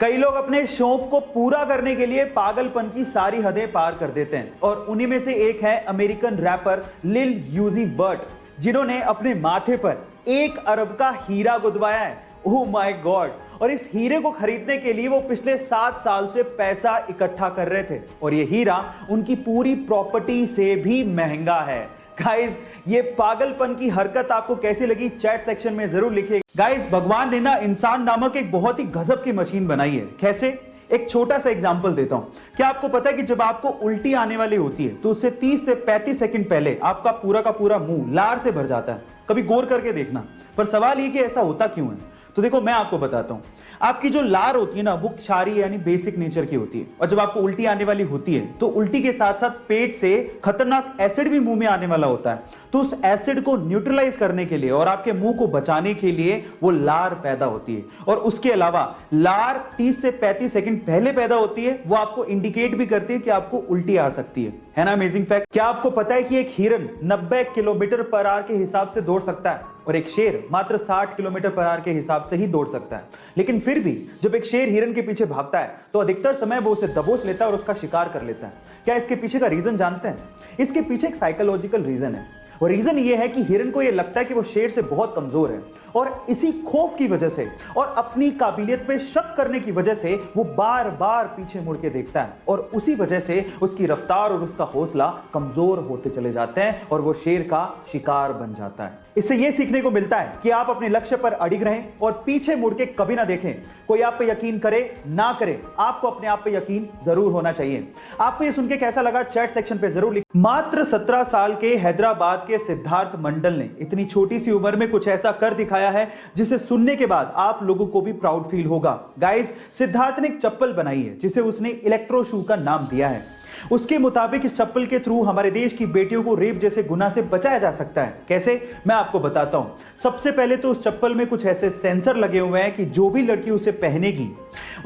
कई लोग अपने शौक को पूरा करने के लिए पागलपन की सारी हदें पार कर देते हैं और उन्हीं में से एक है अमेरिकन रैपर लिल यूजी वर्ट, जिन्होंने अपने माथे पर 1 अरब का हीरा गुदवाया है। Oh my God. और इस हीरे को खरीदने के लिए वो पिछले 7 साल से पैसा इकट्ठा कर रहे थे और ये हीरा उनकी पूरी प्रॉपर्टी से भी महंगा है। गाइस, ये पागलपन की हरकत आपको कैसी लगी चैट सेक्शन में जरूर लिखिए। गाइस, भगवान ने ना इंसान नामक एक बहुत ही गजब की मशीन बनाई है। कैसे? एक छोटा सा एग्जांपल देता हूं। क्या आपको पता है कि जब आपको उल्टी आने वाली होती है तो उससे 30 से 35 सेकंड पहले आपका पूरा का पूरा मुंह लार से भर जाता है? कभी गौर करके देखना। पर सवाल ये कि ऐसा होता क्यों है? तो देखो, मैं आपको बताता हूं। आपकी जो लार होती है ना, वो क्षारीय यानी बेसिक नेचर की होती है और जब आपको उल्टी आने वाली होती है तो उल्टी के साथ साथ पेट से खतरनाक एसिड भी मुंह में आने वाला होता है। तो उस एसिड को न्यूट्रलाइज करने के लिए और आपके मुंह को बचाने के लिए वो लार पैदा होती है। और उसके अलावा लार 30 से 35 सेकंड पहले पैदा होती है। वो आपको इंडिकेट भी करती है कि आपको उल्टी आ सकती है ना? Amazing fact. क्या आपको पता है कि एक हिरन 90 किलोमीटर पर आवर के हिसाब से दौड़ सकता है और एक शेर मात्र 60 किलोमीटर पर आवर के हिसाब से ही दौड़ सकता है? लेकिन फिर भी जब एक शेर हिरन के पीछे भागता है तो अधिकतर समय वो उसे दबोच लेता है और उसका शिकार कर लेता है। क्या इसके पीछे का रीजन जानते हैं? इसके पीछे एक साइकोलॉजिकल रीजन है और रीजन ये है कि हिरन को ये लगता है कि वो शेर से बहुत कमजोर है और इसी खौफ की वजह से और अपनी काबिलियत पे शक करने की वजह से वो बार बार पीछे मुड़ के देखता है और उसी वजह से उसकी रफ्तार और उसका हौसला कमजोर होते चले जाते हैं और वो शेर का शिकार बन जाता है। इससे ये सीखने को मिलता है कि आप अपने लक्ष्य पर अडिग रहें और पीछे मुड़ के कभी ना देखें। कोई आप पे यकीन करे ना करे, आपको अपने आप पे यकीन जरूर होना चाहिए। आपको ये सुन के कैसा लगा चैट सेक्शन पे जरूर लिखिए। मात्र 17 साल के हैदराबाद के सिद्धार्थ मंडल ने इतनी छोटी सी उम्र में कुछ ऐसा कर दिखाया है जिसे सुनने के बाद आप लोगों को भी प्राउड फील होगा। गाइस, सिद्धार्थ ने एक चप्पल बनाई है जिसे उसने इलेक्ट्रो शू का नाम दिया है। उसके मुताबिक इस चप्पल के थ्रू हमारे देश की बेटियों को रेप जैसे गुनाह से बचाया जा सकता है। कैसे? मैं आपको बताता हूं। सबसे पहले तो उस चप्पल में कुछ ऐसे सेंसर लगे हुए हैं कि जो भी लड़की उसे पहनेगी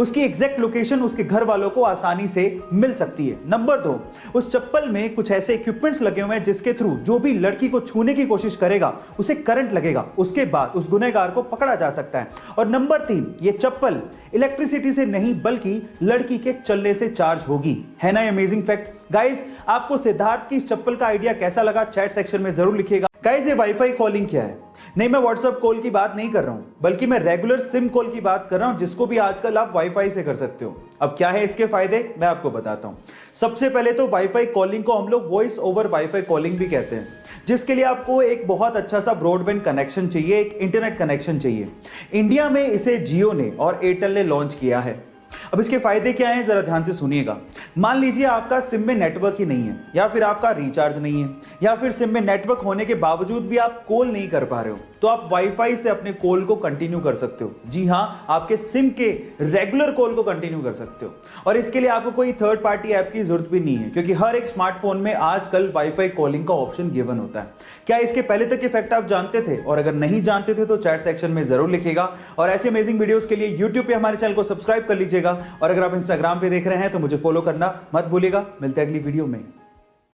उसकी एग्जैक्ट लोकेशन उसके घर वालों को आसानी से मिल सकती है। नंबर 2, उस चप्पल में कुछ ऐसे इक्विपमेंट्स लगे हुए हैं जिसके थ्रू जो भी लड़की को छूने की कोशिश करेगा उसे करंट लगेगा, उसके बाद उस गुनहगार को पकड़ा जा सकता है। और नंबर 3, ये चप्पल इलेक्ट्रिसिटी से नहीं बल्कि लड़की के चलने से चार्ज होगी। है ना अमेजिंग फैक्ट? गाइस, आपको सिद्धार्थ की इस चप्पल का आइडिया कैसा लगा चैट सेक्शन में जरूर लिखिएगा। गाइस, ये वाईफाई कॉलिंग क्या है? नहीं, मैं व्हाट्सएप कॉल की बात नहीं कर रहा हूं, बल्कि मैं रेगुलर सिम कॉल की बात कर रहा हूं जिसको भी आजकल आप वाईफाई से कर सकते हो। अब क्या है इसके फायदे, मैं आपको बताता हूं। सबसे पहले तो वाईफाई कॉलिंग को हम लोग वॉइस ओवर वाईफाई कॉलिंग भी कहते हैं, जिसके लिए आपको एक बहुत अच्छा सा ब्रॉडबैंड कनेक्शन चाहिए, एक इंटरनेट कनेक्शन चाहिए। इंडिया में इसे जियो ने और एयरटेल ने लॉन्च किया है। अब इसके फायदे क्या हैं, जरा ध्यान से सुनिएगा। मान लीजिए आपका सिम में नेटवर्क ही नहीं है या फिर आपका रिचार्ज नहीं है या फिर सिम में नेटवर्क होने के बावजूद भी आप कॉल नहीं कर पा रहे हो, तो आप वाईफाई से अपने कॉल को कंटिन्यू कर सकते हो। जी हां, आपके सिम के रेगुलर कॉल को कंटिन्यू कर सकते हो और इसके लिए आपको कोई थर्ड पार्टी ऐप की जरूरत भी नहीं है क्योंकि हर एक स्मार्टफोन में आजकल वाईफाई कॉलिंग का ऑप्शन गिवन होता है। क्या इसके पहले तक इफेक्ट आप जानते थे? और अगर नहीं जानते थे तो चैट सेक्शन में जरूर लिखिएगा और ऐसे अमेजिंग वीडियोस के लिए यूट्यूब पे हमारे चैनल को सब्सक्राइब कर लीजिएगा और अगर आप इंस्टाग्राम पे देख रहे हैं तो मुझे फॉलो करना मत भूलिएगा। मिलते हैं अगली वीडियो में।